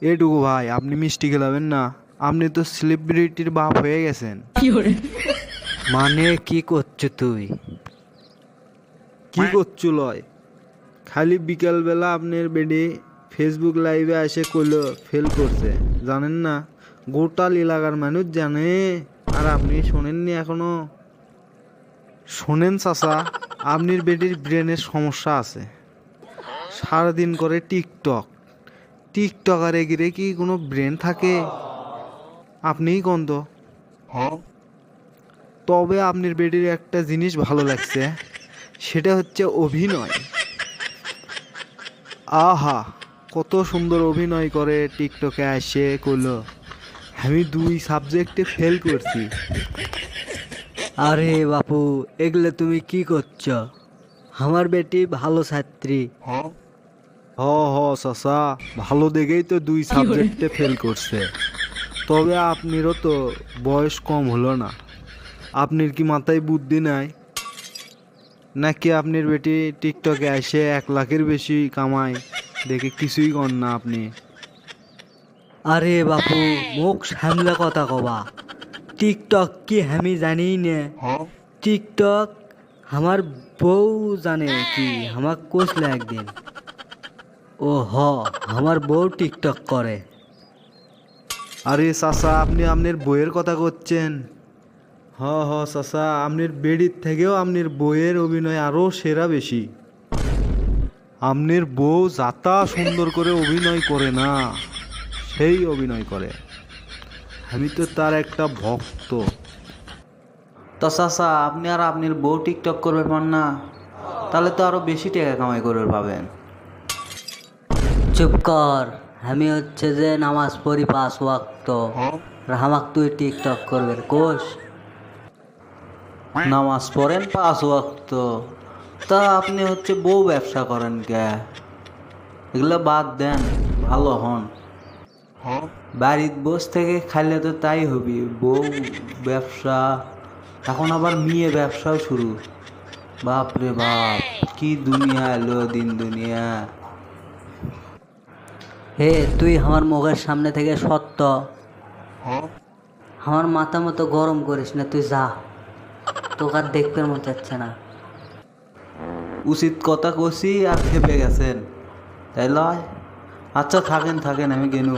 এটুকু ভাই, আপনি মিষ্টি খেলাবেন না? আপনি তো সেলিব্রিটির বাপ হয়ে গেছেন। মানে কি করছো তুই? কি করছো লয়? খালি বিকালবেলা আপনার বেডে ফেসবুক লাইভে এসে কইলো ফেল করছে, জানেন না? গোটাল এলাকার মানুষ জানে, আর আপনি শোনেননি এখনো? শোনেন চাচা, আপনার বেডির ব্রেনের সমস্যা আছে। সারাদিন করে টিকটক, টিকটকারে গিরে কি কোনো ব্রেন থাকে? আপনিই গন্ধ। তবে আপনার বেডির একটা জিনিস ভালো লাগছে, সেটা হচ্ছে অভিনয়। আহা, কত সুন্দর অভিনয় করে টিকটকে এসে কইলো আমি 2 সাবজেক্টে ফেল করছি। আরে বাপু, এগুলো তুমি কি করছো? আমার বেটি ভালো ছাত্রী। হ হ চাচা, ভালো দেখেই তো 2 সাবজেক্টে ফেল করছে। তবে আপনারও তো বয়স কম হলো না। আপনার কি মাথায় বুদ্ধি নাই? নাকি আপনার বেটি টিকটকে এসে 1 লাখের বেশি কামায় দেখে কিছুই কর না আপনি? আরে বাপু, মুখ সামলে কথা কবা। টিকটক কি আমি জানি না? টিকটক আমার বউ জানে কি, আমার কোসলে একদিন। ও হ, আমার বউ টিকটক করে। আরে চাচা, আপনি আপনার বইয়ের কথা করছেন? হ হ চাচা, আপনার বেডির থেকেও আপনার বইয়ের অভিনয় আরও সেরা বেশি। আপনার বউ যাতা সুন্দর করে অভিনয় করে না, সেই অভিনয় করে। আমি তো তার একটা ভক্ত। তো চাচা, আপনি আর আপনার বউ টিকটক করবেন পান না? তাহলে তো আরো বেশি টাকা কামাই করবে পাবেন। চুপ কর। আমি হচ্ছে যে নামাজ পড়ি 5 ওয়াক্ত। আর আমাক তুই টিকটক করবেন কোষ? নামাজ পড়েন 5 ওয়াক্ত, তা আপনি হচ্ছে বউ ব্যবসা করেন কে? এগুলো বাদ দেন, ভালো হন। বাড়ির বস থেকে খাইলে তো তাই হবি, বউ ব্যবসা, এখন আবার মেয়ে ব্যবসাও শুরু। বাপ রে বাপ, কি দুনিয়া এলো, দিন দুনিয়া। হে, তুই আমার মুখের সামনে থেকে সত্য। আমার মাথা মতো গরম করিস না, তুই যা। তোকে আর দেখতে মন চাচ্ছে না। উচিত কথা কষি আর খেপে গেছেন, তাই লয়? আচ্ছা থাকেন থাকেন, আমি গেনু।